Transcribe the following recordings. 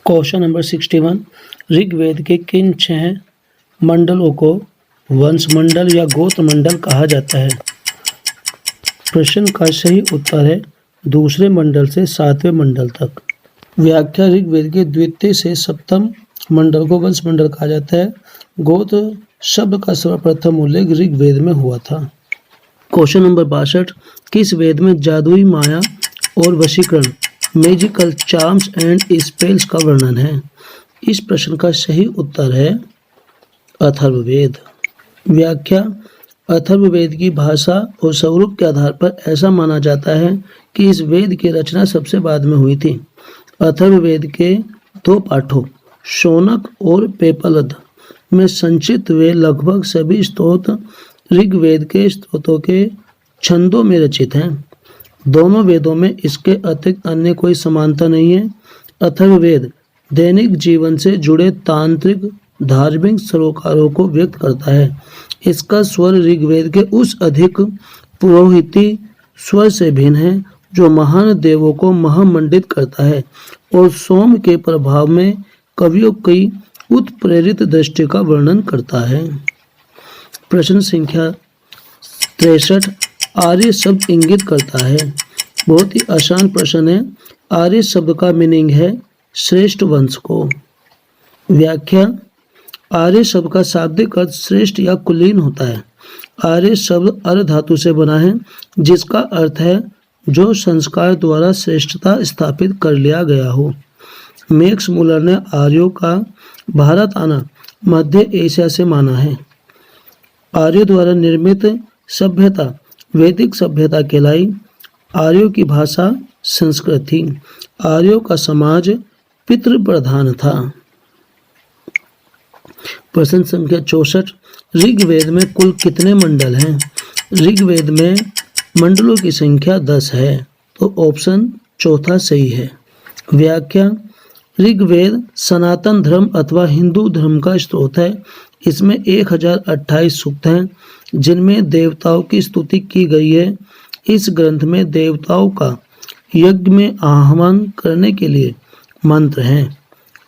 Question number 61। Rigveda के किन 6 मंडलों को वंश मंडल या गोत्र मंडल कहा जाता है? प्रश्न का सही उत्तर है दूसरे मंडल से 7वें मंडल तक। व्याख्या। ऋग्वेद के द्वितीय से सप्तम मंडल को वंश मंडल कहा जाता है। गोत्र शब्द का सर्वप्रथम उल्लेख ऋग्वेद में हुआ था। Question number 62। किस वेद में जादुई माया और वशीकरण मैजिकल चार्म्स एंड स्पेल्स का वर्णन है? इस प्रश्न का सही उत्तर है अथर्ववेद। व्याख्या। अथर्ववेद की भाषा और स्वरूप के आधार पर ऐसा माना जाता है कि इस वेद की रचना सबसे बाद में हुई थी। अथर्ववेद के 2 पाठों शौनक और पेपलद में संचित वे लगभग सभी स्तोत्र ऋग्वेद के स्तोत्रों के छंदों में रचित हैं। दोनों वेदों में इसके अतिरिक्त अन्य कोई समानता नहीं है। अथर्ववेद दैनिक जीवन से जुड़े तांत्रिक धार्मिक सरोकारों को व्यक्त करता है। इसका स्वर ऋग्वेद के उस अधिक पुरोहिती स्वर से भिन्न है जो महान देवों को महामंडित करता है और सोम के प्रभाव में कवियों की उत्प्रेरित दृष्टि का वर्णन करता है। प्रश्न संख्या 63। आर्य शब्द इंगित करता है। बहुत ही आसान प्रश्न है। आर्य शब्द का मीनिंग है श्रेष्ठ वंश को। व्याख्या। आर्य शब्द का शाब्दिक अर्थ श्रेष्ठ या कुलीन होता है। आर्य शब्द अर्ध धातु से बना है जिसका अर्थ है जो संस्कार द्वारा श्रेष्ठता स्थापित कर लिया गया हो। मैक्स मुलर ने आर्यों का भारत आना मध्य एशिया से माना है। आर्यों द्वारा निर्मित सभ्यता वैदिक सभ्यता कहलाई। आर्यों की भाषा संस्कृत थी। आर्यों का समाज पितृ प्रधान था। प्रश्न संख्या 64। ऋग्वेद में कुल कितने मंडल हैं? ऋग्वेद में मंडलों की संख्या 10 है, तो ऑप्शन चौथा सही है। व्याख्या। ऋग्वेद सनातन धर्म अथवा हिंदू धर्म का स्रोत है। इसमें 1028 सूक्त हैं जिनमें देवताओं की स्तुति की गई है। इस ग्रंथ में देवताओं का यज्ञ में आह्वान करने के लिए मंत्र हैं।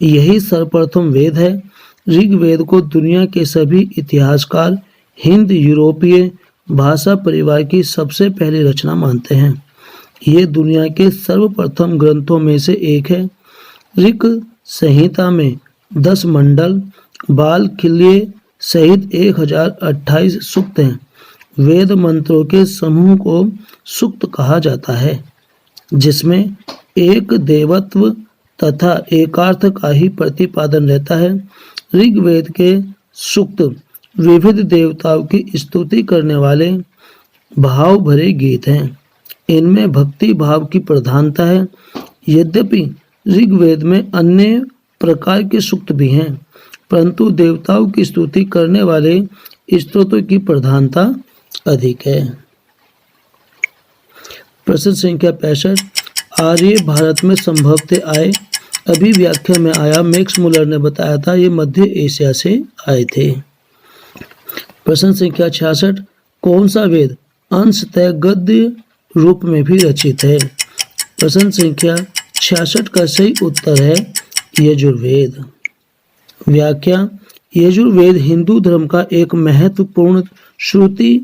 यही सर्वप्रथम वेद है। ऋग्वेद को दुनिया के सभी इतिहासकार हिंद यूरोपीय भाषा परिवार की सबसे पहली रचना मानते हैं। ये दुनिया के सर्वप्रथम ग्रंथों में से एक है। ऋक संहिता में 10 मंडल बाल किल्य सहित 1028 सूक्त हैं। वेद मंत्रों के समूह को सूक्त कहा जाता है जिसमें एक देवत्व तथा एकार्थ का ही प्रतिपादन रहता है। ऋग्वेद के सूक्त विविध देवताओं की स्तुति करने वाले भाव भरे गीत हैं। इनमें भक्ति भाव की प्रधानता है। यद्यपि ऋग्वेद में अन्य प्रकार के सूक्त भी हैं परंतु देवताओं की स्तुति करने वाले स्तोत्रों की प्रधानता अधिक है। प्रश्न संख्या 65। आर्य भारत में संभवतः आए। अभी व्याख्या में आया। मैक्स मुलर ने बताया था ये मध्य एशिया से आए थे। प्रश्न संख्या 66। कौन सा वेद अंशतः गद्य रूप में भी रचित है? प्रश्न संख्या 66 का सही उत्तर है यजुर्वेद। व्याख्या। यजुर्वेद हिंदू धर्म का एक महत्वपूर्ण श्रुति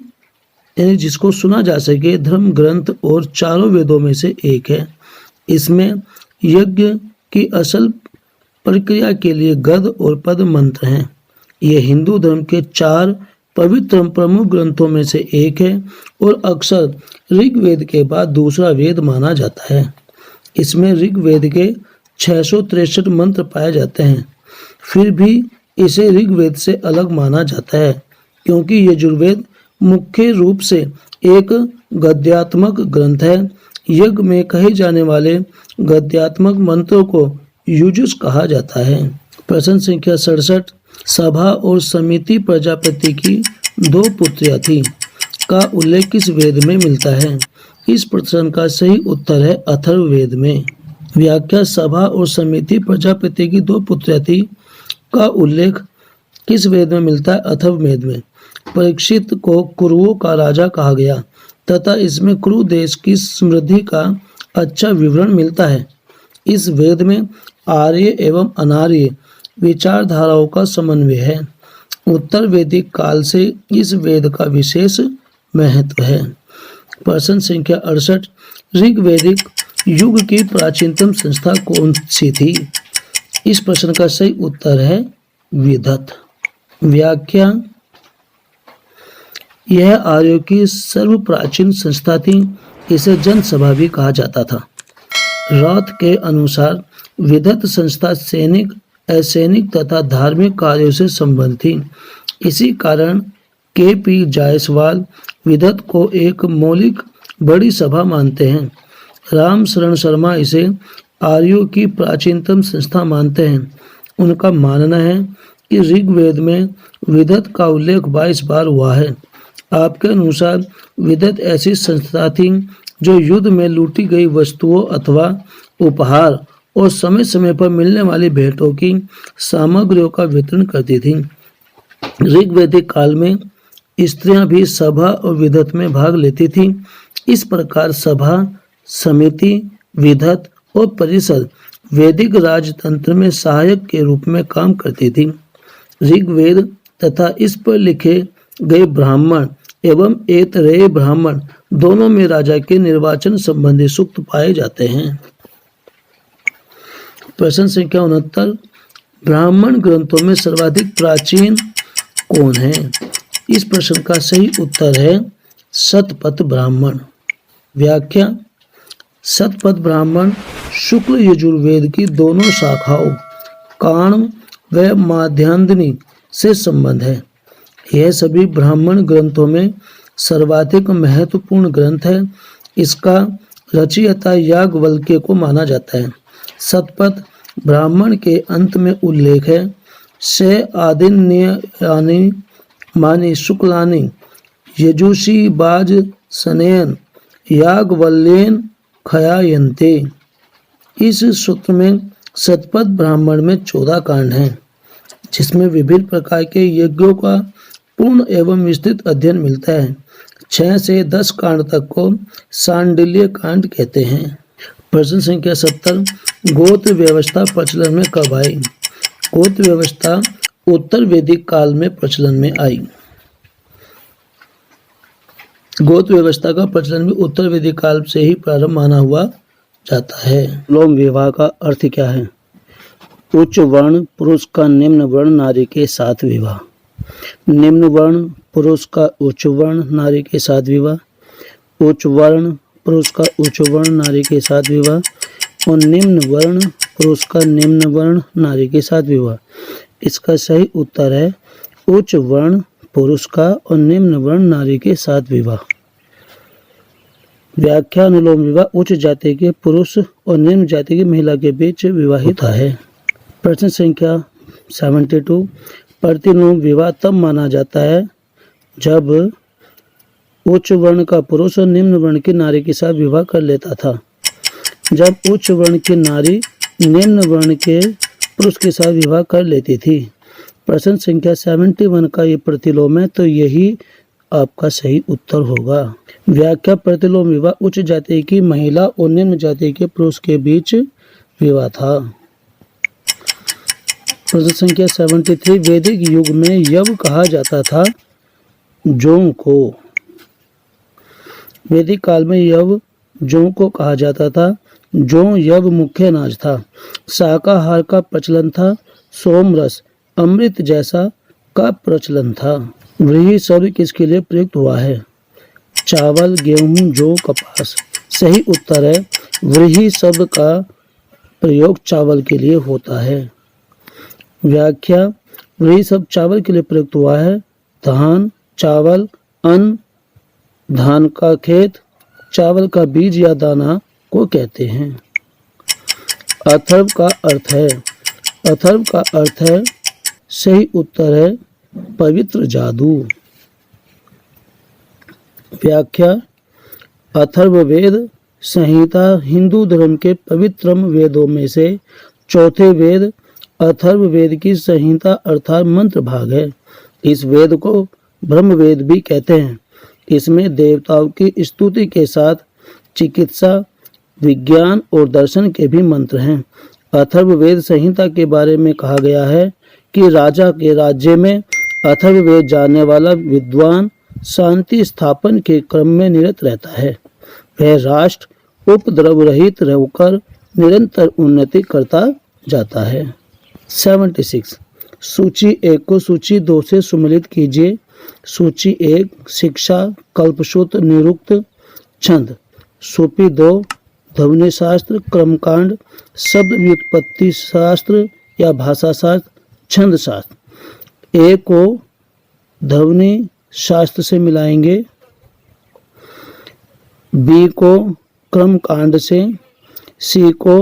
यानी जिसको सुना जा सके धर्म ग्रंथ और चारों वेदों में से एक है। इसमें यज्ञ की असल प्रक्रिया के लिए गद और पद मंत्र हैं। यह हिंदू धर्म के 4 पवित्र प्रमुख ग्रंथों में से एक है और अक्सर ऋग्वेद के बाद दूसरा वेद माना जाता है। इसमें ऋग्वेद के 663 मंत्र पाए जाते हैं। फिर भी इसे ऋग्वेद से अलग माना जाता है क्योंकि यजुर्वेद मुख्य रूप से एक गद्यात्मक ग्रंथ है। यज्ञ में कहे जाने वाले गद्यात्मक मंत्रों को युजुस कहा जाता है। प्रश्न संख्या 67। सभा और समिति प्रजापति की 2 पुत्रियां थी का उल्लेख किस वेद में मिलता है? इस प्रश्न का सही उत्तर है अथर्ववेद में। व्याख्या। सभा और समिति प्रजापति की 2 पुत्रियां थी का उल्लेख किस वेद में मिलता है? अथर्ववेद में। परीक्षित को कुरुओं का राजा कहा गया तथा इसमें कुरु देश की समृद्धि का अच्छा विवरण मिलता है। इस वेद में आर्य एवं अनार्य विचारधाराओं का समन्वय है। उत्तर वैदिक काल से इस वेद का विशेष महत्व है। प्रश्न संख्या 68, ऋग्वैदिक युग की प्राचीनतम संस्था कौन सी थी? इस प्रश्न का सही उत्तर है विदत। व्याख्या, यह आर्यों की सर्वप्राचीन संस्था थी। इसे जनसभा भी कहा जाता था। रॉथ के अनुसार विदत संस्था सैनिक, असैनिक तथा धार्मिक कार्यों से संबंधित थी। इसी कारण के.पी. जायसवाल विदत को एक मौलिक बड़ी सभा मानते हैं। राम शरण शर्मा इसे आर्यों की प्राचीनतम संस्था मानते हैं। उनका मानना है कि ऋग्वेद में विदत का उल्लेख 22 बार हुआ है। आपके अनुसार विदत ऐसी संस्था थी जो युद्ध में लूटी गई वस्तुओं अथवा उपहार और समय समय पर मिलने वाली भेंटों की सामग्रियों का वितरण करती थी। ऋग्वैदिक काल में स्त्रियां भी सभा और विदत में भाग लेती थीं। इस प्रकार सभा, समिति, विदत और परिषद वैदिक राजतंत्र में सहायक के रूप में काम करती थी। ऋग्वेद तथा इस पर लिखे गए ब्राह्मण एवं ऐतरेय ब्राह्मण दोनों में राजा के निर्वाचन संबंधी सूक्त पाए जाते हैं। प्रश्न संख्या 69, ब्राह्मण ग्रंथों में सर्वाधिक प्राचीन कौन है? इस प्रश्न का सही उत्तर है शतपथ ब्राह्मण। व्याख्या, शतपथ ब्राह्मण शुक्ल यजुर्वेद की दोनों शाखाओं काण्व व माध्यान्दिनी से संबंध है। यह सभी ब्राह्मण ग्रंथों में सर्वाधिक महत्वपूर्ण ग्रंथ है। इसका रचयिता याज्ञवल्क्य को माना जाता है। शतपथ ब्राह्मण के अंत में उल्लेख है से आदिन्यानि मानि शुक्लानि यजुषी बाज सनयन याज्ञवल्क्येन खयायन्ते। इस सूत्र में शतपथ ब्राह्मण में 14 कांड हैं, जिसमें विभिन्न प्रकार के यज्ञों का पूर्ण एवं विस्तृत अध्ययन मिलता है। 6 से 10 कांड तक को सांडिल्य कांड कहते हैं। प्रश्न संख्या 70, गोत्र व्यवस्था प्रचलन में कब आई? गोत्र व्यवस्था उत्तर वैदिक काल में प्रचलन में आई। गोत्र व्यवस्था का प्रचलन भी उत्तर वैदिक काल से ही प्रारंभ माना हुआ जाता है। लोम विवाह का अर्थ क्या है? उच्च वर्ण पुरुष का निम्न वर्ण नारी के साथ विवाह। निम्न वर्ण पुरुष का उच्च वर्ण नारी के साथ विवाह। उच्च वर्ण पुरुष का उच्च वर्ण नारी के साथ विवाह और निम्न वर्ण पुरुष का निम्न वर्ण नारी के साथ विवाह। इसका सही उत्तर है उच्च वर्ण पुरुष का और निम्न वर्ण नारी के साथ विवाह। व्याख्या, अनुलोम विवाह उच्च जाति के पुरुष और निम्न जाति की महिला के बीच विवाहित है। प्रश्न संख्या 72, प्रतिलोम विवाह तब माना जाता है जब उच्च वर्ण का पुरुष और निम्न वर्ण की नारी के साथ विवाह कर लेता था। जब उच्च वर्ण की नारी निम्न वर्ण के पुरुष के साथ विवाह कर लेती थी। प्रश्न संख्या 71 का ये प्रतिलोम है, तो यही आपका सही उत्तर होगा। व्याख्या, प्रतिलोम विवाह उच्च जाति की महिला और निम्न जाति के पुरुष के बीच विवाह था। प्रश्न संख्या 73, वैदिक युग में यव कहा जाता था जौ को। वैदिक काल में यव जौ को कहा जाता था। जौ यव मुख्य अनाज था। शाकाहार का प्रचलन था। सोमरस अमृत जैसा का प्रचलन था। व्रीहि शब्द किसके लिए प्रयुक्त हुआ है? चावल, गेहूं, जौ, कपास। सही उत्तर है व्रीहि शब्द का प्रयोग चावल के लिए होता है। व्याख्या, व्रीहि शब्द चावल के लिए प्रयुक्त हुआ है। धान, चावल, अन्न, धान का खेत, चावल का बीज या दाना को कहते हैं। अथर्व का अर्थ है, अथर्व का अर्थ है, सही उत्तर है पवित्र जादू। व्याख्या, अथर्ववेद संहिता हिंदू धर्म के पवित्रम वेदों में से चौथे वेद अथर्ववेद की संहिता अर्थात मंत्र भाग है। इस वेद को ब्रह्मवेद भी कहते हैं। इसमें देवताओं की स्तुति के साथ चिकित्सा, विज्ञान और दर्शन के भी मंत्र हैं। अथर्ववेद संहिता के बारे में कहा गया है कि राजा के राज्य में अथर्ववेद जानने वाला विद्वान शांति स्थापन के क्रम में निरत रहता है। वह राष्ट्र उपद्रव रहित रहकर निरंतर उन्नति करता जाता है। 76 सूची 1 को सूची 2 से सुमेलित कीजिए। सूची 1 शिक्षा, कल्पसूत्र, निरुक्त, छंद। सूची 2 ध्वनि शास्त्र, क्रमकांड, शब्द व्युत्पत्ति शास्त्र या भाषा शास्त्र, छंद शास्त्र। ए को ध्वनि शास्त्र से मिलाएंगे, बी को क्रमकांड से, सी को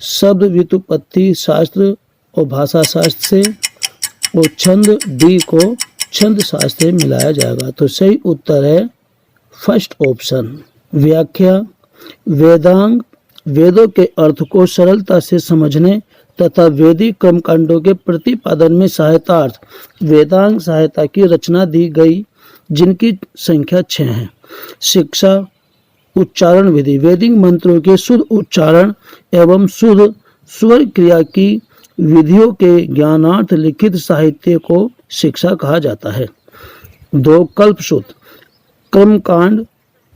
शब्द व्युत्पत्ति शास्त्र और भाषा शास्त्र से, और छंद डी को छंद शास्त्र से मिलाया जाएगा। तो सही उत्तर है फर्स्ट ऑप्शन। व्याख्या, वेदांग वेदों के अर्थ को सरलता से समझने तथा वैदिक कर्मकांडों के प्रतिपादन में सहायतार्थ वेदांग सहायता की रचना दी गई, जिनकी संख्या 6 है। शिक्षा, उच्चारण विधि, वैदिक मंत्रों के शुद्ध उच्चारण एवं शुद्ध स्वर क्रिया की विधियों के ज्ञानार्थ लिखित साहित्य को शिक्षा कहा जाता है। 2 कल्पसूत्र, कर्मकांड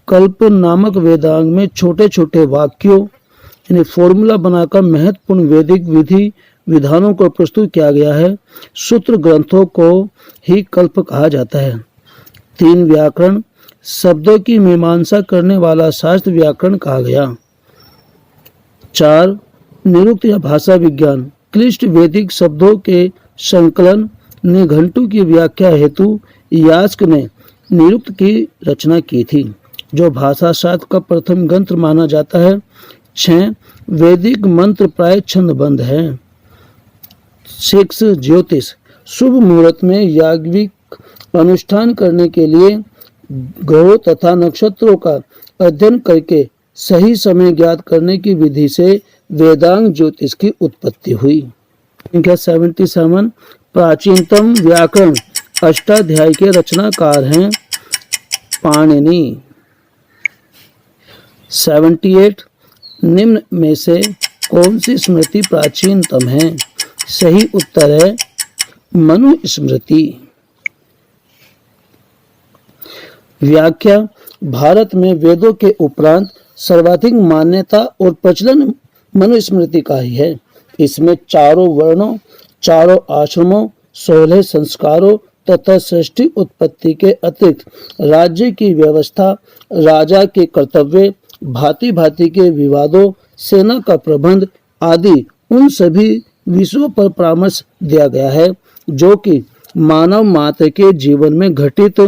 कल्प नामक वेदांग में छोटे छोटे वाक्यों यानी फॉर्मूला बनाकर महत्वपूर्ण वैदिक विधि विधानों को प्रस्तुत किया गया है। सूत्र ग्रंथों को ही कल्प कहा जाता है। 3 व्याकरण, शब्दों की मीमांसा करने वाला शास्त्र व्याकरण कहा गया। 4 निरुक्त या भाषा विज्ञान, क्लिष्ट वैदिक शब्दों के संकलन निघंटु की व्याख्या हेतु यास्क ने निरुक्त की रचना की थी, जो भाषा शास्त्र का प्रथम ग्रंथ माना जाता है। 6 वैदिक मंत्र प्राय छंदबद्ध है। 6 ज्योतिष, शुभ मुहूर्त में याज्ञिक अनुष्ठान करने के लिए ग्रहों तथा नक्षत्रों का अध्ययन करके सही समय ज्ञात करने की विधि से वेदांग ज्योतिष की उत्पत्ति हुई। 77 प्राचीनतम व्याकरण अष्टाध्यायी के रचनाकार हैं पाणिनि। 78 निम्न में से कौन सी स्मृति प्राचीनतम है? सही उत्तर है मनु स्मृति। व्याख्या, भारत में वेदों के उपरांत सर्वाधिक मान्यता और प्रचलन मनुस्मृति का ही है। इसमें चारों वर्णों, चारों आश्रमों, 16 संस्कारों तथा सृष्टि उत्पत्ति के अतिरिक्त राज्य की व्यवस्था, राजा के कर्तव्य, भांति भांति के विवादों, सेना का प्रबंध आदि उन सभी विषयों पर परामर्श दिया गया है जो कि मानव मात्र के जीवन में घटित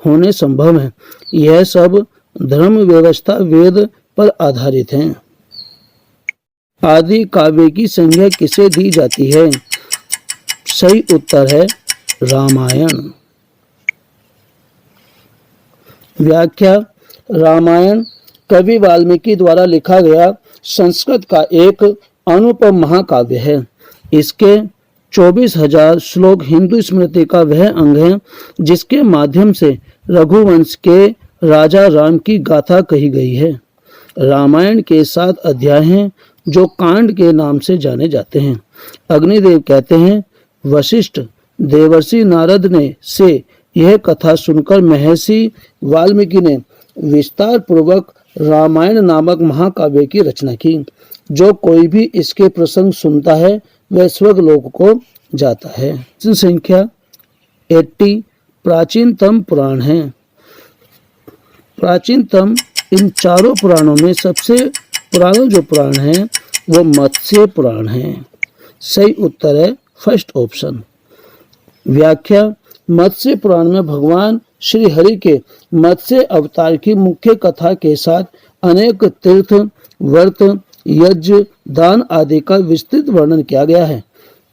होने संभव है। यह सब धर्म व्यवस्था वेद पर आधारित है। आदि काव्य की संज्ञा किसे दी जाती है? सही उत्तर है रामायण। व्याख्या, रामायण कवि वाल्मीकि द्वारा लिखा गया संस्कृत का एक अनुपम महाकाव्य है। इसके 24,000 श्लोक हिंदू स्मृति का वह अंग है जिसके माध्यम से रघुवंश के राजा राम की गाथा कही गई है। रामायण के 7 अध्याय हैं जो कांड के नाम से जाने जाते हैं। अग्निदेव कहते हैं, वशिष्ठ देवर्षि नारद ने से यह कथा सुनकर महर्षि वाल्मीकि ने विस्तार पूर्वक रामायण नामक महाकाव्य की रचना की। जो कोई भी इसके प्रसंग सुनता है वह स्वर्गलोक को जाता है। संख्या 80 प्राचीनतम पुराण है। प्राचीनतम इन चारों पुराणों में सबसे पुराना जो पुराण है वो मत्स्य पुराण है। सही उत्तर है फर्स्ट ऑप्शन। व्याख्या, मत्स्य पुराण में भगवान श्री हरि के मत्स्य अवतार की मुख्य कथा के साथ अनेक तीर्थ, व्रत, यज्ञ, दान आदि का विस्तृत वर्णन किया गया है।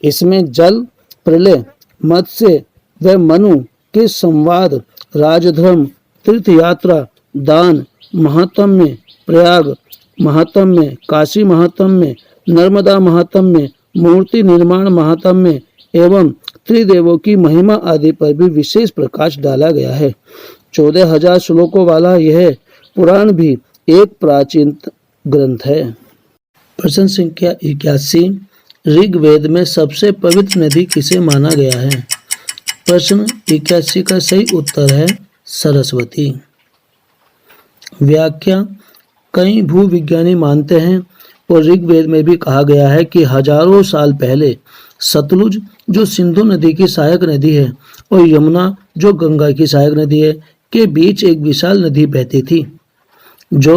इसमें जल, प्रलय, मत्स्य व मनु के संवाद, राजधर्म, तीर्थ यात्रा, दान, महात्म्य, प्रयाग महात्म्य, काशी महात्म्य, नर्मदा महात्म्य, मूर्ति निर्माण महात्म्य एवं त्रिदेवों की महिमा आदि पर भी विशेष प्रकाश डाला गया है। 14,000 श्लोकों वाला यह पुराण भी एक प्राचीन ग्रंथ है। प्रश्न संख्या 81, ऋग्वेद में सबसे पवित्र नदी किसे माना गया है? प्रश्न 81 का सही उत्तर है सरस्वती। व्याख्या, कई भूविज्ञानी मानते हैं और ऋग्वेद में भी कहा गया है कि हजारों साल पहले सतलुज जो सिंधु नदी की सहायक नदी है और यमुना जो गंगा की सहायक नदी है के बीच एक विशाल नदी बहती थी जो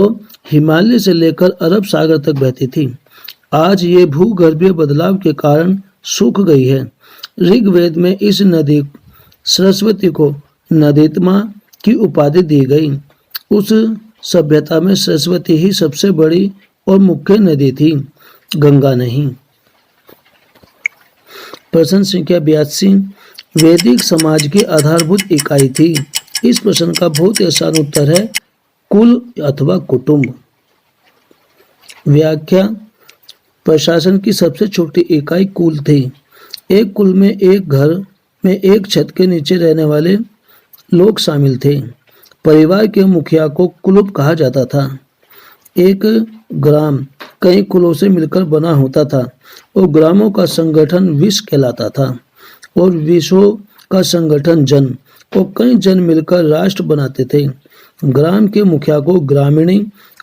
हिमालय से लेकर अरब सागर तक बहती थी। आज ये भूगर्भीय बदलाव के कारण सूख गई है। ऋग्वेद में इस नदी सरस्वती को नदीतमा की उपाधि दी गई। उस सभ्यता में सरस्वती ही सबसे बड़ी और मुख्य नदी थी, गंगा नहीं। प्रश्न संख्या 82, वैदिक समाज की आधारभूत इकाई थी। इस प्रश्न का बहुत ही आसान उत्तर है कुल अथवा कुटुंब। व्याख्या, प्रशासन की सबसे छोटी इकाई कुल थी। एक कुल में एक घर में एक छत के नीचे रहने वाले लोग शामिल थे। परिवार के मुखिया को कुलुप कहा जाता था। एक ग्राम कई कुलों से मिलकर बना होता था और ग्रामों का संगठन विश कहलाता था और विशों का संगठन जन और कई जन मिलकर राष्ट्र बनाते थे। ग्राम के मुखिया को ग्रामीणी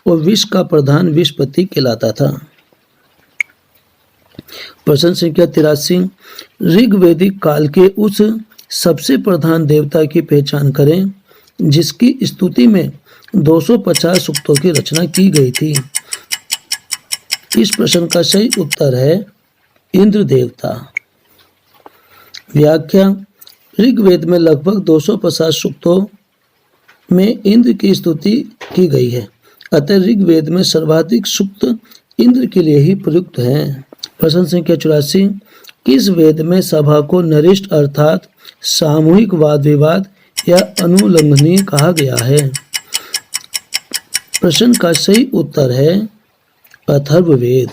और विश का प्रधान विशपति कहलाता था। प्रश्न संख्या 83, ऋग्वेदिक काल के उस सबसे प्रधान देवता की पहचान करें जिसकी स्तुति में 250 सूक्तों की रचना की गई थी। इस प्रश्न का सही उत्तर है इंद्र देवता। व्याख्या, ऋग्वेद में लगभग 250 सूक्तों में इंद्र की स्तुति की गई है, अतः ऋग्वेद में सर्वाधिक सूक्त इंद्र के लिए ही प्रयुक्त हैं। प्रश्न संख्या 84, किस वेद में सभा को नरिष्ठ अर्थात सामूहिक वाद विवाद या अनुलंघनीय कहा गया है? प्रश्न का सही उत्तर है अथर्ववेद।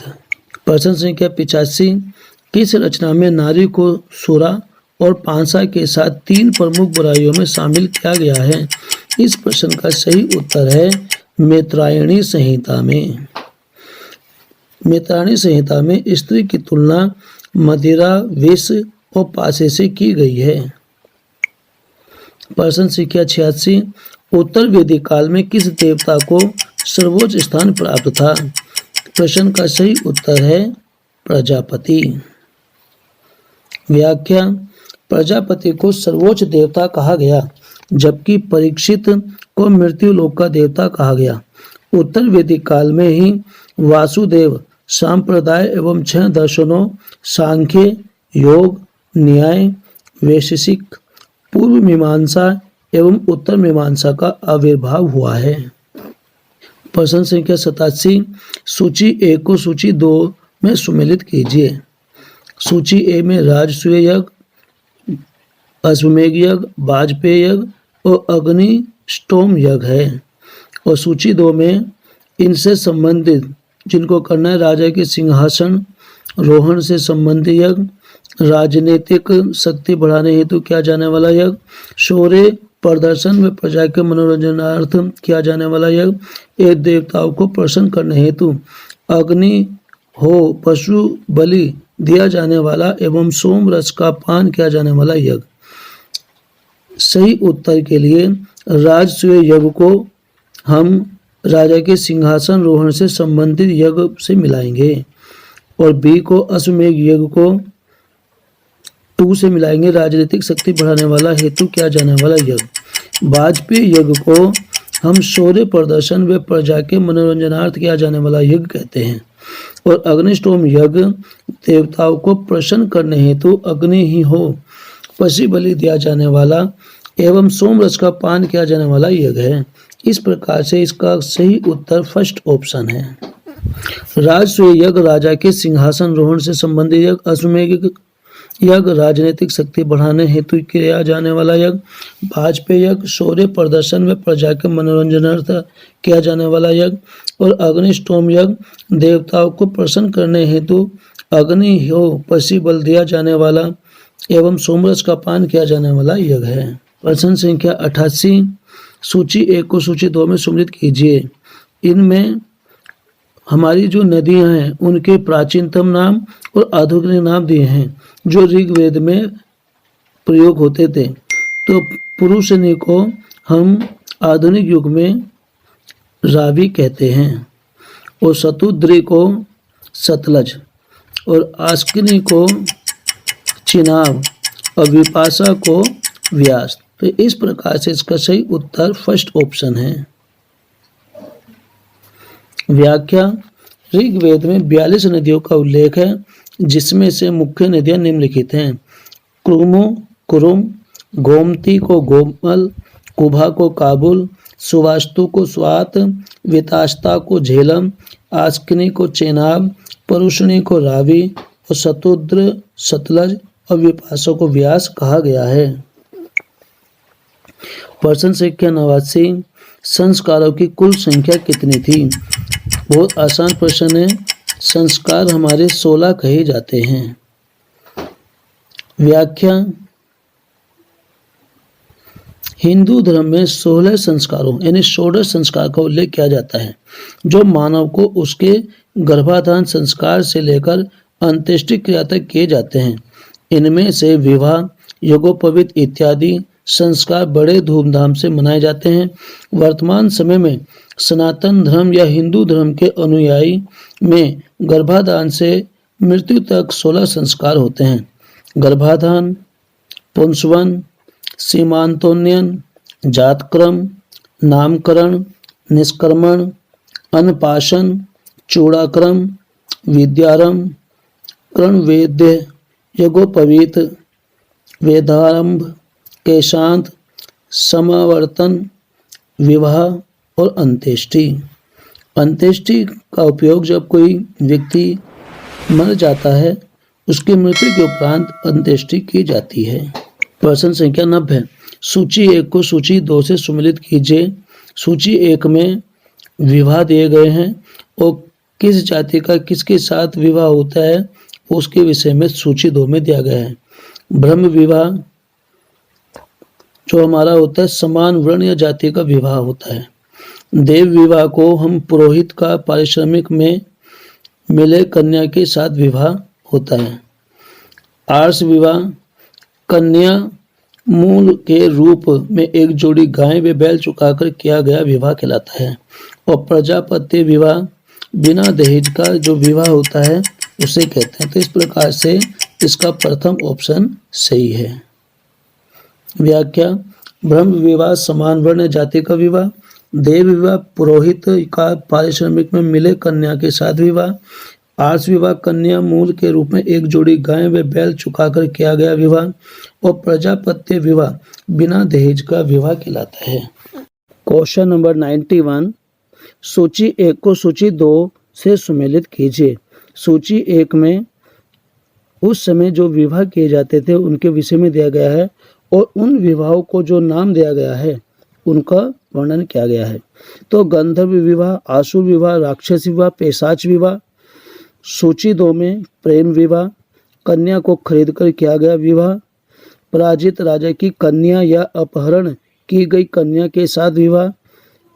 प्रश्न संख्या 85, किस रचना में नारी को सुरा और पांसा के साथ 3 प्रमुख बुराइयों में शामिल किया गया है? इस प्रश्न का सही उत्तर है मैत्रायणी संहिता में। मैत्रायणी संहिता में स्त्री की तुलना मदिरा, विष और पासे से की गई है। प्रश्न संख्या 86, उत्तर वैदिक काल में किस देवता को सर्वोच्च स्थान प्राप्त था? प्रश्न का सही उत्तर है प्रजापति। व्याख्या, प्रजापति को सर्वोच्च देवता कहा गया जबकि परीक्षित को मृत्यु लोक का देवता कहा गया। उत्तर वैदिक काल में ही वासुदेव सांप्रदाय एवं 6 दर्शनों सांख्य, योग, न्याय, वैशेषिक, पूर्व मीमांसा एवं उत्तर मीमांसा का आविर्भाव हुआ है। प्रश्न संख्या 87, सूची 1 को सूची 2 में सुमेलित कीजिए। सूची ए में राजसूय यज्ञ, अश्वमेघ यज्ञ, वाजपेय यज्ञ और अग्निष्टोम यज्ञ है और सूची 2 में इनसे संबंधित जिनको करना है राजा के सिंहासन रोहण से संबंधित यज्ञ, राजनीतिक शक्ति बढ़ाने हेतु किया जाने वाला यज्ञ, शौर्य प्रदर्शन व प्रजा के मनोरंजनार्थ किया जाने वाला यज्ञ, एक देवताओं को प्रसन्न करने हेतु अग्नि हो पशु बलि दिया जाने वाला एवं सोम रस का पान किया जाने वाला यज्ञ। सही उत्तर के लिए राजसूय यज्ञ को हम राजा के सिंहासन रोहण से संबंधित यज्ञ से मिलाएंगे और बी को अश्वमेघ यज्ञ को 2 से मिलाएंगे, राजनीतिक शक्ति बढ़ाने वाला हेतु किया जाने वाला यज्ञ। वाजपेय यज्ञ को हम शौर्य प्रदर्शन व प्रजा के मनोरंजनार्थ किया जाने वाला यज्ञ कहते हैं और अग्निष्टोम यज्ञ देवताओं को प्रसन्न करने हेतु अग्नि ही हो पशु बलि दिया जाने वाला एवं सोम रस का पान किया जाने वाला यज्ञ है। इस प्रकार से इसका सही उत्तर फर्स्ट ऑप्शन है। राजसूय यज्ञ राजा के सिंहासन रोहण से संबंधित यज्ञ, अश्वमेघ यज्ञ राजनीतिक शक्ति बढ़ाने हेतु किया जाने वाला यज्ञ, वाजपेय यज्ञ शौर्य प्रदर्शन में प्रजा के मनोरंजनार्थ किया जाने वाला यज्ञ और अग्निष्टोम यज्ञ देवताओं को प्रसन्न करने हेतु अग्नि हो पशु बल दिया जाने वाला एवं सोमरस का पान किया जाने वाला यज्ञ है। प्रश्न संख्या 88, सूची 1 को सूची 2 में सम्मिलित कीजिए। इनमें हमारी जो नदियां हैं उनके प्राचीनतम नाम और आधुनिक नाम दिए हैं जो ऋग्वेद में प्रयोग होते थे। तो पुरुषनी को हम आधुनिक युग में रावी कहते हैं और शतुद्री को सतलज और आस्किनी को चिनाब और विपाशा को व्यास। तो इस प्रकार से इसका सही उत्तर फर्स्ट ऑप्शन है। व्याख्या। ऋग्वेद में 42 नदियों का उल्लेख है जिसमें से मुख्य नदियां निम्नलिखित हैं। कुरुमो कुरुम, गोमती को गोमल, कुभा को काबुल, सुवास्तु को स्वात, वितास्ता को झेलम, आस्किनी को चेनाब, परुषणी को रावी और शतुद्र सतलज और विपाशा को व्यास कहा गया है। प्रश्न संख्या 89, संस्कारों की कुल संख्या कितनी थी? बहुत आसान प्रश्न है। संस्कार हमारे 16 कहे जाते हैं। व्याख्या। हिंदू धर्म में 16 संस्कारों यानी 16 संस्कार का उल्लेख किया जाता है जो मानव को उसके गर्भाधान संस्कार से लेकर अंत्येष्टि क्रिया तक किए जाते हैं। इनमें से विवाह, यज्ञोपवीत इत्यादि संस्कार बड़े धूमधाम से मनाए जाते हैं। वर्तमान समय में सनातन धर्म या हिंदू धर्म के अनुयायी में गर्भाधान से मृत्यु तक 16 संस्कार होते हैं। गर्भाधान, पुंसवन, सीमांतोन्नयन, जातक्रम, नामकरण, निष्क्रमण, अन्नपाशन, चूड़ाक्रम, विद्यारंभ, कर्णवेद्य, यज्ञोपवीत, वेदारंभ, केशांत, समावर्तन, विवाह और अंत्येष्टि। अंत्येष्टि का उपयोग जब कोई व्यक्ति मर जाता है उसकी मृत्यु के उपरांत अंत्येष्टि की जाती है। प्रश्न संख्या 90, सूची 1 को सूची 2 से सुमेलित कीजिए। सूची 1 में विवाह दिए गए हैं और किस जाति का किसके साथ विवाह होता है उसके विषय में सूची 2 में दिया गया है। ब्रह्म विवाह जो हमारा होता है समान वर्ण या जाति का विवाह होता है। देव विवाह को हम पुरोहित का पारिश्रमिक में मिले कन्या के साथ विवाह होता है। आर्ष विवाह कन्या मूल के रूप में एक जोड़ी गाय व बैल चुकाकर किया गया विवाह कहलाता है। और प्रजापत्य विवाह बिना दहेज का जो विवाह होता है उसे कहते हैं। तो इस प्रकार से इसका प्रथम ऑप्शन सही है। व्याख्या। ब्रह्म विवाह समान वर्ण जाति का विवाह, देव विवाह पुरोहित का पारिश्रमिक में मिले कन्या के साथ विवाह, आर्ष विवाह कन्या मूल के रूप में एक जोड़ी गाय व बैल चुकाकर किया गया विवाह और प्रजापत्य विवाह बिना दहेज का विवाह कहलाता है। क्वेश्चन नंबर 91, सूची 1 को सूची 2 से सुमेलित कीजिए। सूची 1 में उस समय जो विवाह किए जाते थे उनके विषय में दिया गया है और उन विवाहों को जो नाम दिया गया है उनका वर्णन किया गया है। तो गंधर्व विवाह, आसुर विवाह, राक्षस विवाह, पैशाच विवाह। सूची 2 में प्रेम विवाह, कन्या को खरीदकर किया गया विवाह, पराजित राजा की कन्या या अपहरण की गई कन्या के साथ विवाह।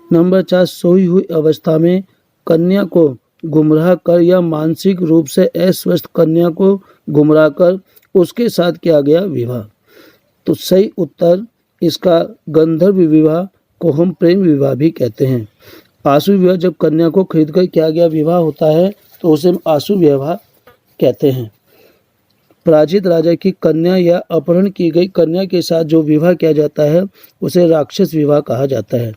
नंबर 4, सोई हुई अवस्था में कन्या को गुमराह कर या मानसिक रूप से अस्वस्थ कन्या को गुमराह कर उसके साथ किया गया विवाह। तो सही उत्तर इसका गंधर्व विवाह को हम प्रेम विवाह भी कहते हैं। आसुर विवाह जब कन्या को खरीदकर किया गया विवाह होता है तो उसे हम आसुर विवाह कहते हैं। पराजित राजा की कन्या या अपहरण की गई कन्या के साथ जो विवाह किया जाता है उसे राक्षस विवाह कहा जाता है।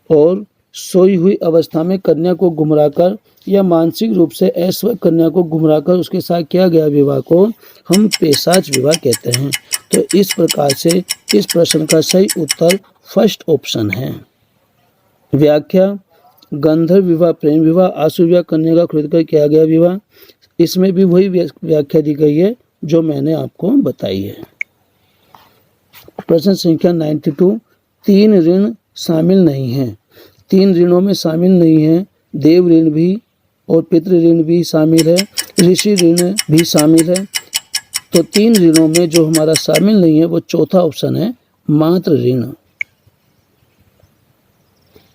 और सोई हुई अवस्था में कन्या को गुमराह कर या मानसिक रूप से अस्वस्थ कन्या को गुमराह कर उसके साथ किया गया विवाह को हम पैशाच विवाह कहते हैं। तो इस प्रकार से इस प्रश्न का सही उत्तर फर्स्ट ऑप्शन है। व्याख्या। गंधर्व विवाह प्रेम विवाह, आसुर विवाह कन्या का खरीद कर किया गया विवाह। इसमें भी वही व्याख्या दी गई है जो मैंने आपको बताई है। प्रश्न संख्या 92, 3 ऋण शामिल नहीं हैं। 3 ऋणों में शामिल नहीं है, देव ऋण भी और पितृ ऋण भी शामिल है, ऋषि ऋण भी शामिल है। तो 3 ऋणों में जो हमारा शामिल नहीं है वो चौथा ऑप्शन है मातृ ऋण।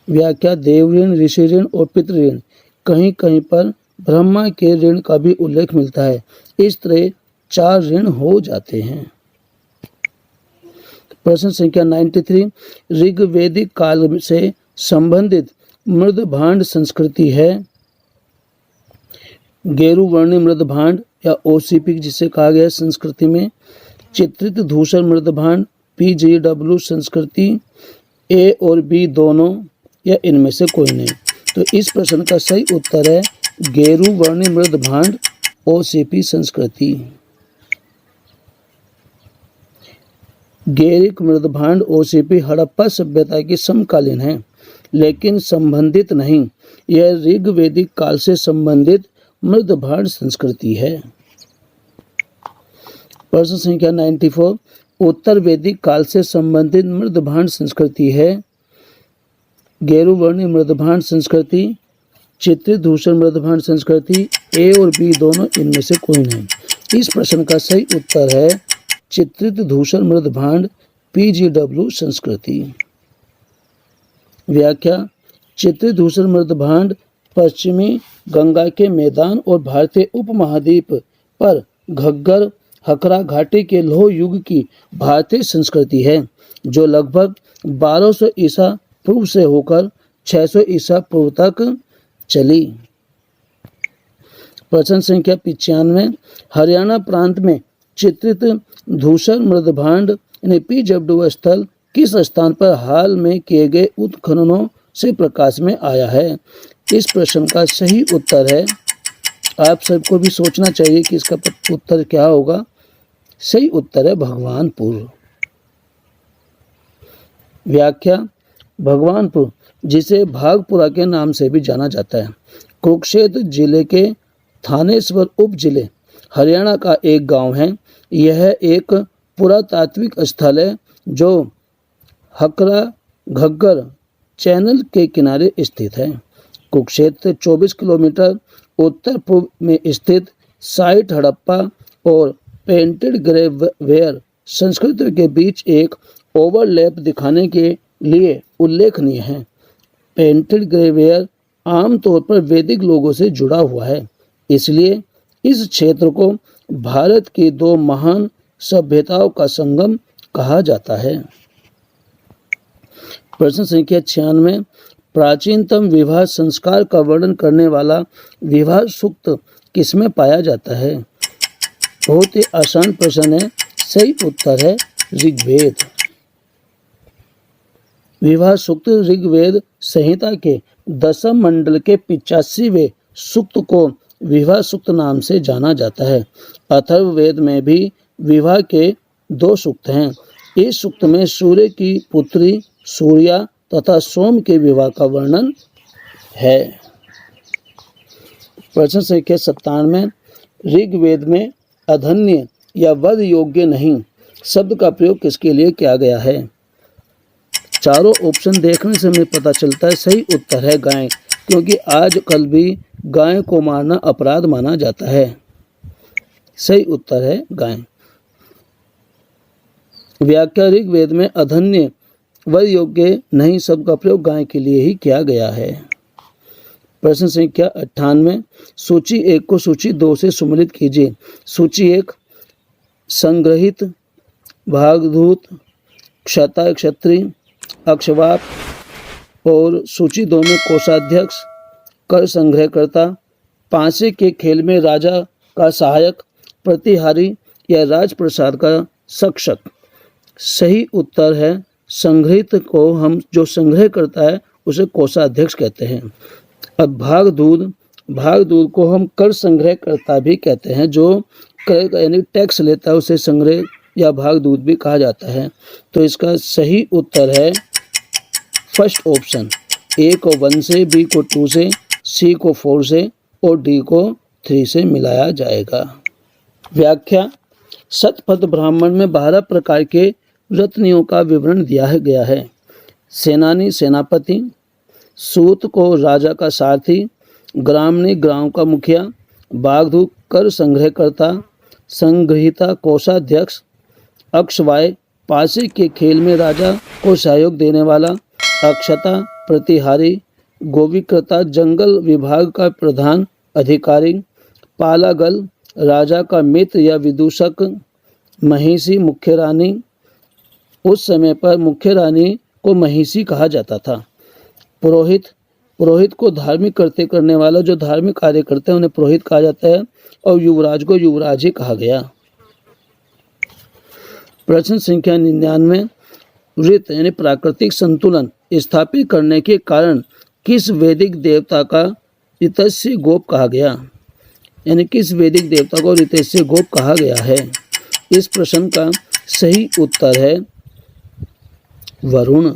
व्याख्या। देव ऋण, ऋषि ऋण और पितृ ऋण कहीं कहीं पर ब्रह्मा के ऋण का भी उल्लेख मिलता है। इस तरह 4 ऋण हो जाते हैं। प्रश्न संख्या 93, ऋग्वेदिक काल से संबंधित मृद भांड संस्कृति है। गेरुवर्णी मृद भांड या ओसीपी जिसे कहा गया है संस्कृति में, चित्रित धूसर मृद भांड PGW संस्कृति, ए और बी दोनों या इनमें से कोई नहीं। तो इस प्रश्न का सही उत्तर है गेरुवर्णी मृद भांड ओसीपी संस्कृति। गेरिक मृद भांड ओसीपी हड़प्पा सभ्यता की समकालीन है लेकिन संबंधित नहीं। यह ऋग्वेदिक काल से संबंधित मृद भांड संस्कृति है। प्रश्न संख्या 94, उत्तर वैदिक काल से संबंधित मृद भांड संस्कृति है। गेरुवर्णी मृद भांड संस्कृति, चित्रित धूसर मृद भांड संस्कृति, ए और बी दोनों इनमें से कोई नहीं। इस प्रश्न का सही उत्तर है चित्रित धूसर मृद भांड PGW संस्कृति। व्याख्या, चित्रित धूसर मृद भांड पश्चिमी गंगा के मैदान और भारतीय उपमहाद्वीप पर घग्गर हकरा घाटी के लौह युग की भारतीय संस्कृति है जो लगभग 1200 ईसा पूर्व से होकर 600 ईसा पूर्व तक चली। प्रश्न संख्या 95, हरियाणा प्रांत में चित्रित धूसर मृद भांड यानी PGW स्थल किस स्थान पर हाल में किए गए उत्खननों से प्रकाश में आया है। इस प्रश्न का सही उत्तर है, आप सबको भी सोचना चाहिए कि इसका उत्तर क्या होगा। सही उत्तर है भगवानपुर। व्याख्या, भगवानपुर जिसे भागपुरा के नाम से भी जाना जाता है, कुरुक्षेत्र जिले के थानेश्वर उप जिले हरियाणा का एक गांव है। यह एक पुरातात्विक स्थल है जो हकरा घग्गर चैनल के किनारे स्थित है। कुरुक्षेत्र 24 किलोमीटर उत्तर पूर्व में स्थित साइट हड़प्पा और पेंटेड ग्रेवेयर संस्कृतियों के बीच एक ओवरलैप दिखाने के लिए उल्लेखनीय है। पेंटेड ग्रेवेयर आमतौर पर वैदिक लोगों से जुड़ा हुआ है, इसलिए इस क्षेत्र को भारत की 2 महान सभ्यताओं का संगम कहा जाता है। प्रश्न संख्या 96, प्राचीनतम विवाह संस्कार का वर्णन करने वाला विवाह सूक्त किसमें पाया जाता है। बहुत ही आसान प्रश्न है, सही उत्तर है ऋग्वेद। विवाह सूक्त ऋग्वेद संहिता के 10वें मंडल के 85वें सूक्त को विवाह सूक्त नाम से जाना जाता है। अथर्ववेद में भी विवाह के 2 सूक्त हैं। इस सूक्त में सूर्य की पुत्री सूर्या तथा सोम के विवाह का वर्णन है। प्रश्न संख्या 97, ऋग्वेद में अधन्य या वध योग्य नहीं शब्द का प्रयोग किसके लिए किया गया है। चारों ऑप्शन देखने से हमें पता चलता है सही उत्तर है गाय, क्योंकि आजकल भी गाय को मारना अपराध माना जाता है। सही उत्तर है गाय। व्याख्या, ऋग्वेद में अधन्य वध योग्य नहीं शब्द का प्रयोग गाय के लिए ही किया गया है। प्रश्न संख्या 98, सूची 1 को सूची 2 से सम्मिलित कीजिए। सूची 1 संग्रहित, भागधूत, क्षता क्षत्रिय, अक्षवाप और सूची 2 में कोषाध्यक्ष, कर संग्रहकर्ता, पांसे के खेल में राजा का सहायक, प्रतिहारी या राजप्रसाद का शिक्षक। सही उत्तर है संग्रहित को हम जो संग्रह करता है उसे कोषाध्यक्ष कहते हैं। अब भागदूत को हम कर संग्रहकर्ता भी कहते हैं, जो कर यानी टैक्स लेता है उसे संग्रह या भागदूत भी कहा जाता है। तो इसका सही उत्तर है फर्स्ट ऑप्शन, ए को 1 से, बी को 2 से, सी को 4 से और डी को 3 से मिलाया जाएगा। व्याख्या, शतपथ ब्राह्मण में 12 प्रकार के रत्नियों का विवरण दिया गया है। सेनानी सेनापति, सूत को राजा का सारथी, ग्रामणी ग्राम का मुखिया, भागधूत कर संग्रहकर्ता, संग्रहिता कोषाध्यक्ष, अक्षवाय पासे के खेल में राजा को सहयोग देने वाला, अक्षता प्रतिहारी, गोविक्रता जंगल विभाग का प्रधान अधिकारी, पालागल राजा का मित्र या विदूषक, महिषी मुख्य रानी, उस समय पर मुख्य रानी को महिषी कहा जाता था। पुरोहित, पुरोहित को धार्मिक कृत्य करने वाला, जो धार्मिक कार्य करते हैं उन्हें पुरोहित कहा जाता है। और युवराज को युवराज ही कहा गया। प्रश्न संख्या 99, ऋत यानी प्राकृतिक संतुलन स्थापित करने के कारण किस वैदिक देवता का ऋतस्य गोप कहा गया? यानी किस वैदिक देवता को ऋतस्य गोप कहा गया है? इस प्रश्न का सही उत्तर है वरुण।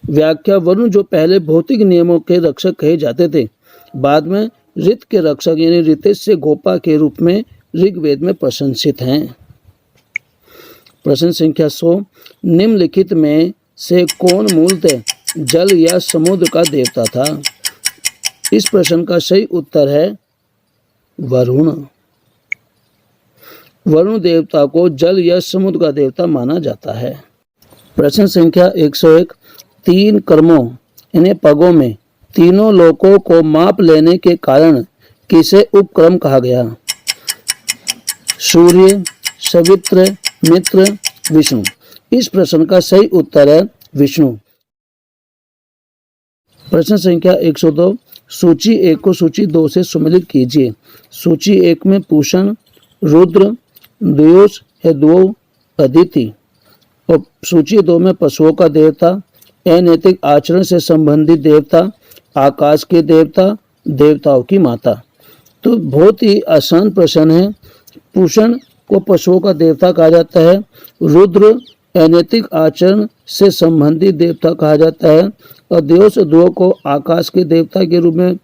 व्याख्या, वरुण जो पहले भौतिक नियमों के रक्षक कहे जाते थे, बाद में ऋत के रक्षक यानी ऋतस्य गोपा के रूप में ऋग्वेद में प्रशंसित हैं। प्रश्न संख्या 100, निम्नलिखित में से कौन मूलतः जल या समुद्र का देवता था? इस प्रश्न का सही उत्तर है वरुण। वरुण देवता को जल या समुद्र का देवता माना जाता है। प्रश्न संख्या 101, तीन कर्मों यानी पगों में तीनों लोकों को माप लेने के कारण किसे उपक्रम कहा गया? सूर्य, सवित्र, मित्र, विष्णु। इस प्रश्न का सही उत्तर है विष्णु। प्रश्न संख्या 102, सूची 1 को सूची 2 से सम्मिलित कीजिए। सूची 1 में पूषण, रुद्र, द्योष है दो अदिति, और सूची 2 में पशुओं का देवता, अनैतिक आचरण से संबंधित देवता, आकाश के देवता, देवताओं की माता। तो बहुत ही आसान प्रश्न है। पूषण को पशुओं का देवता कहा जाता है, रुद्र अनैतिक आचरण से संबंधित देवता कहा जाता है, और द्योष दो को आकाश के देवता के रूप में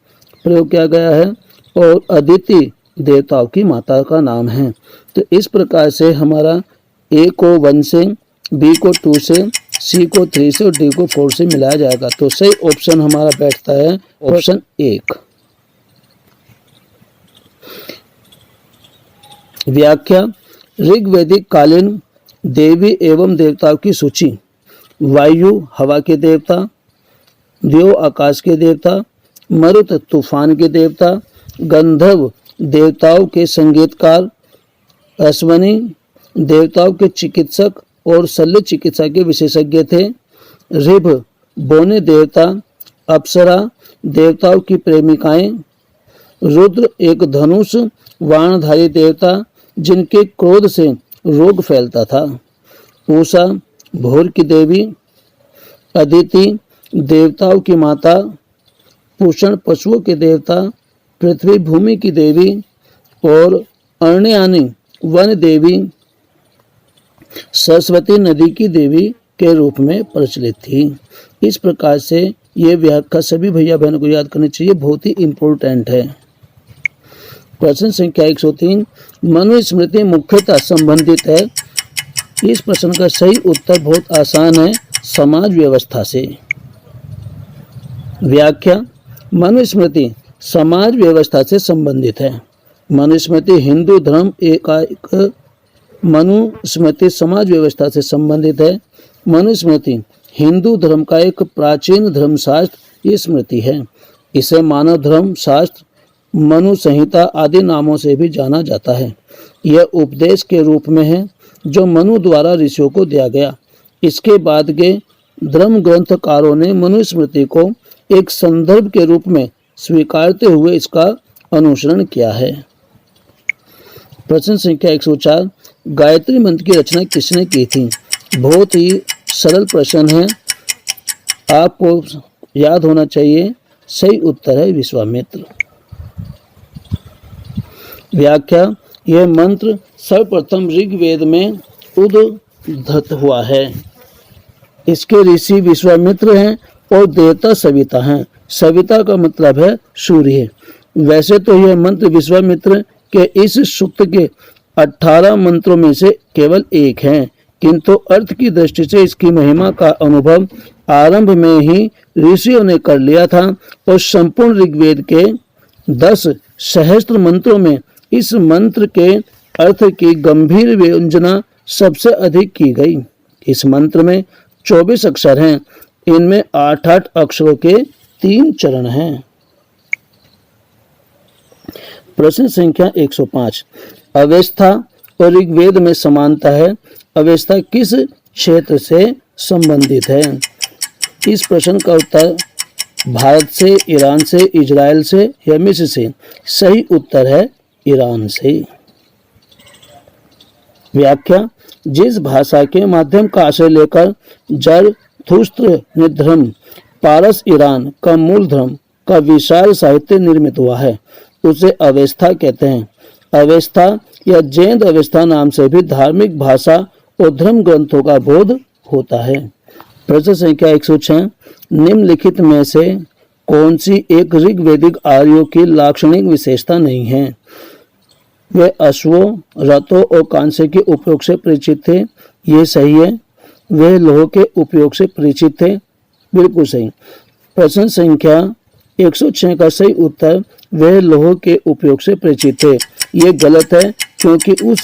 प्रयोग किया गया है, और अदिति देवताओं की माता का नाम है। तो इस प्रकार से हमारा ए को 1 से, बी को 2 से, सी को 3 से और डी को 4 से मिलाया जाएगा। तो सही ऑप्शन हमारा बैठता है ऑप्शन 1। व्याख्या, ऋग्वैदिक कालीन देवी एवं देवताओं की सूची। वायु हवा के देवता, देव आकाश के देवता, मरुत तूफान के देवता, गंधर्व देवताओं के संगीतकार, अश्वनी देवताओं के चिकित्सक और शल्य चिकित्सा के विशेषज्ञ थे, ऋभ बोने देवता, अप्सरा देवताओं की प्रेमिकाएं, रुद्र एक धनुष वाणधारी देवता जिनके क्रोध से रोग फैलता था, उषा भोर की देवी, अदिति देवताओं की माता, पूषण पशुओं के देवता, पृथ्वी भूमि की देवी और अर्णयानी वन देवी सरस्वती नदी की देवी के रूप में प्रचलित थी। इस प्रकार से ये व्याख्या सभी भैया बहनों को याद करनी चाहिए, बहुत ही इम्पोर्टेंट है। प्रश्न संख्या 103, मनुस्मृति मुख्यतः संबंधित है। इस प्रश्न का सही उत्तर बहुत आसान है, समाज व्यवस्था से। व्याख्या, मनुस्मृति समाज व्यवस्था से संबंधित है। मनुस्मृति हिंदू धर्म एक मनुस्मृति समाज व्यवस्था से संबंधित है। मनुस्मृति हिंदू धर्म का एक प्राचीन धर्मशास्त्र ये स्मृति है। इसे मानव धर्म शास्त्र, मनु संहिता आदि नामों से भी जाना जाता है। यह उपदेश के रूप में है जो मनु द्वारा ऋषियों को दिया गया। इसके बाद के धर्म ग्रंथकारों ने मनुस्मृति को एक संदर्भ के रूप में स्वीकारते हुए इसका अनुसरण किया है। प्रश्न संख्या 104, गायत्री मंत्र की रचना किसने की थी? बहुत ही सरल प्रश्न है, आपको याद होना चाहिए। सही उत्तर है विश्वामित्र। व्याख्या, यह मंत्र सर्वप्रथम ऋग्वेद में उद्धृत हुआ है। इसके ऋषि विश्वामित्र हैं और देवता सविता हैं। सविता का मतलब है सूर्य। वैसे तो यह मंत्र विश्वामित्र के इस सूक्त के 18 मंत्रों में से केवल एक है, किंतु अर्थ की दृष्टि से इसकी महिमा का अनुभव आरंभ में ही ऋषियों ने कर लिया था और संपूर्ण ऋग्वेद के 10 सहस्त्र मंत्रों में इस मंत्र के अर्थ की गंभीर व्यंजना सबसे अधिक की गई। इस मंत्र में 24 अक्षर हैं इनमें 8-8 अक्षरों के 3 चरण हैं। प्रश्न संख्या 105। अवस्था और ऋग्वेद में समानता है। अवस्था किस क्षेत्र से संबंधित है? इस प्रश्न का उत्तर भारत से, ईरान से, इजराइल से या मिस्र से। सही उत्तर है ईरान से। व्याख्या। जिस भाषा के माध्यम का आश्रय लेकर जरथुस्त्र ने धर्म पारस ईरान का मूल धर्म का विशाल साहित्य निर्मित हुआ है उसे अवस्था कहते हैं। अवस्था या जैन अवस्था नाम से भी धार्मिक भाषा और धर्म ग्रंथों का बोध होता है। प्रश्न संख्या 106। निम्नलिखित में से कौन सी एक ऋग्वेदिक आर्यों की लाक्षणिक विशेषता नहीं है? वे अश्वों, रथों और कांसे के उपयोग से परिचित थे। ये सही है। वे लोह के उपयोग से परिचित थे। बिल्कुल सही। प्रश्न संख्या 106 का सही उत्तर वे लोह के उपयोग से परिचित थे। ये गलत है क्योंकि उस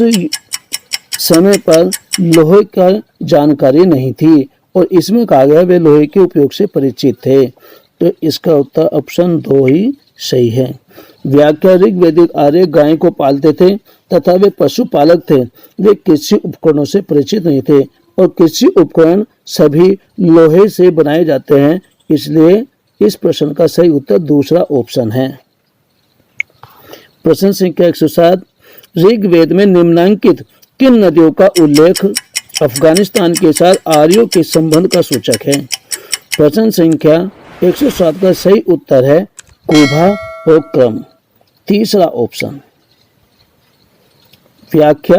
समय पर लोहे का जानकारी नहीं थी और इसमें कहा गया वे लोहे के उपयोग से परिचित थे। तो इसका उत्तर ऑप्शन 2 ही सही है। व्याख्या। ऋग्वेदिक आर्य गाय को पालते थे तथा वे पशुपालक थे। वे कृषि उपकरणों से परिचित नहीं थे और कृषि उपकरण सभी लोहे से बनाए जाते हैं, इसलिए इस प्रश्न का सही उत्तर दूसरा ऑप्शन है। प्रश्न संख्या 107। ऋग्वेद में निम्नलिखित किन नदियों का उल्लेख अफगानिस्तान के साथ आर्यों के संबंध का सूचक है? प्रश्न संख्या 107 का सही उत्तर है कुभा और क्रम, तीसरा ऑप्शन। व्याख्या।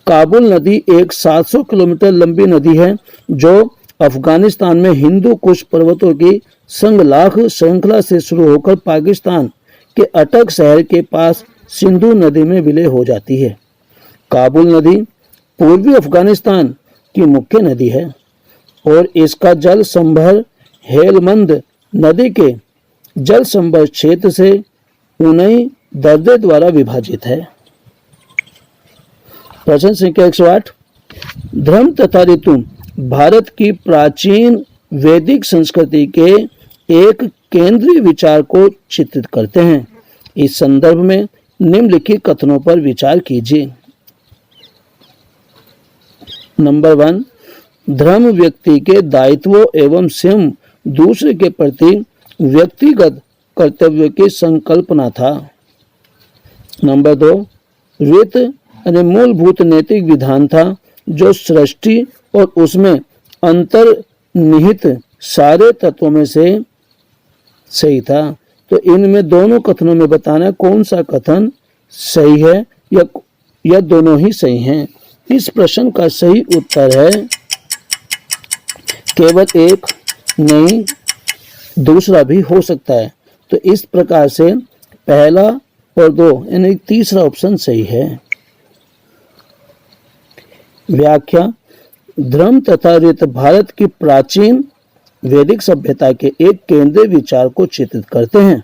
काबुल नदी एक 700 किलोमीटर लंबी नदी है जो अफगानिस्तान में हिंदू कुश पर्वतों की संगलाख श्रृंखला से शुरू होकर पाकिस्तान के अटक शहर के पास सिंधु नदी में विलय हो जाती है। काबुल नदी पूर्वी अफगानिस्तान की मुख्य नदी है और इसका जल संभर हेलमंद नदी के जल संभर क्षेत्र से उन्नई दर्रे द्वारा विभाजित है। प्रश्न संख्या 108। धर्म तथा ऋतु भारत की प्राचीन वैदिक संस्कृति के एक केंद्रीय विचार को चित्रित करते हैं। इस संदर्भ में निम्नलिखित कथनों पर विचार कीजिए। नंबर 1। धर्म व्यक्ति के दायित्वों एवं स्वयं दूसरे के प्रति व्यक्तिगत कर्तव्य की संकल्पना था। नंबर 2। ऋत मूलभूत नैतिक विधान था जो सृष्टि और उसमें अंतर्निहित सारे तत्वों में से सही था। तो इनमें दोनों कथनों में बताना कौन सा कथन सही है या दोनों ही सही हैं। इस प्रश्न का सही उत्तर है केवल एक नहीं, दूसरा भी हो सकता है। तो इस प्रकार से पहला और 2 यानी तीसरा ऑप्शन सही है। व्याख्या। धर्म तथा रीत भारत की प्राचीन वैदिक सभ्यता के एक केंद्रीय विचार को चित्रित करते हैं।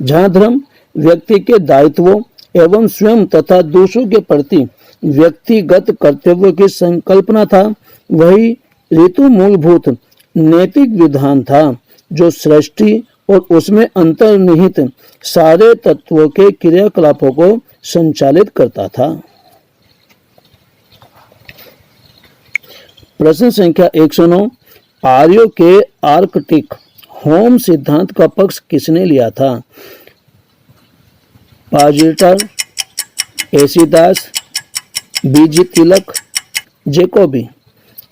जहां धर्म व्यक्ति के दायित्वों एवं स्वयं तथा दूसरों के प्रति व्यक्तिगत कर्तव्यों की संकल्पना था, वही ऋतु मूलभूत नैतिक विधान था जो सृष्टि और उसमें अंतर्निहित सारे तत्वों के क्रियाकलापों को संचालित करता था। प्रश्न संख्या 109। आर्यों के आर्कटिक होम सिद्धांत का पक्ष किसने लिया था? पाजिटर, एसिदास, बीजी तिलक, जैकोबी।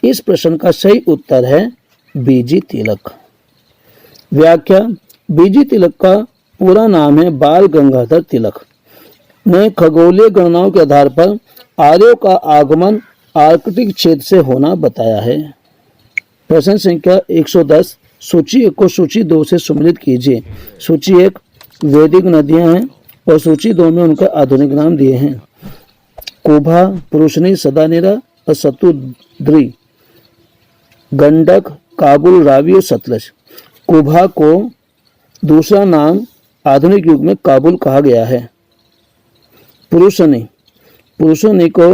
इस प्रश्न का सही उत्तर है बीजी तिलक। व्याख्या। बीजी तिलक का पूरा नाम है बाल गंगाधर तिलक ने खगोलीय गणनाओं के आधार पर आर्यों का आगमन आर्कटिक क्षेत्र से होना बताया है। प्रश्न संख्या 110। सूची 1 को सूची 2 से सम्मिलित कीजिए। सूची 1 वैदिक नदियां हैं और सूची 2 में उनका आधुनिक नाम दिए हैं। कुभा, पुरुषनी, सदानेरा और सतुद्री, गंडक, काबुल, रावी और सतलज। कुभा को दूसरा नाम आधुनिक युग में काबुल कहा गया है। पुरुषनी को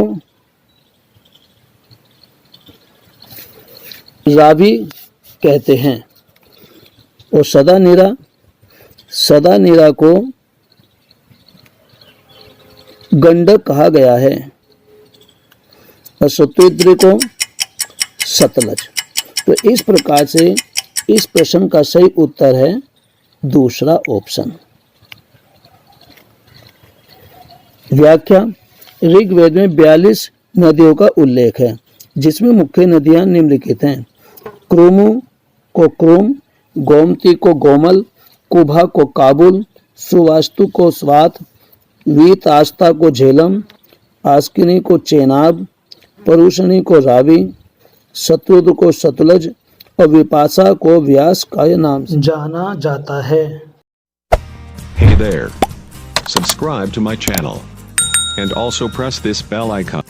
रावी कहते हैं। और सदा नीरा को गंडक कहा गया है और सतुद्र को सतलज। तो इस प्रकार से इस प्रश्न का सही उत्तर है दूसरा ऑप्शन। व्याख्या। ऋग्वेद में 42 नदियों का उल्लेख है, जिसमें मुख्य नदियां निम्नलिखित हैं। क्रुमु को क्रुम, गोमती को गोमल, कुभा को काबुल, सुवास्तु को स्वात, वीतास्ता को झेलम, आस्किनी को चेनाब, परुषणी को रावी, शत्रुद्र को सतलज और विपाशा को व्यास का नाम से जाना जाता है। Hey there. Subscribe to my channel and also press this bell icon.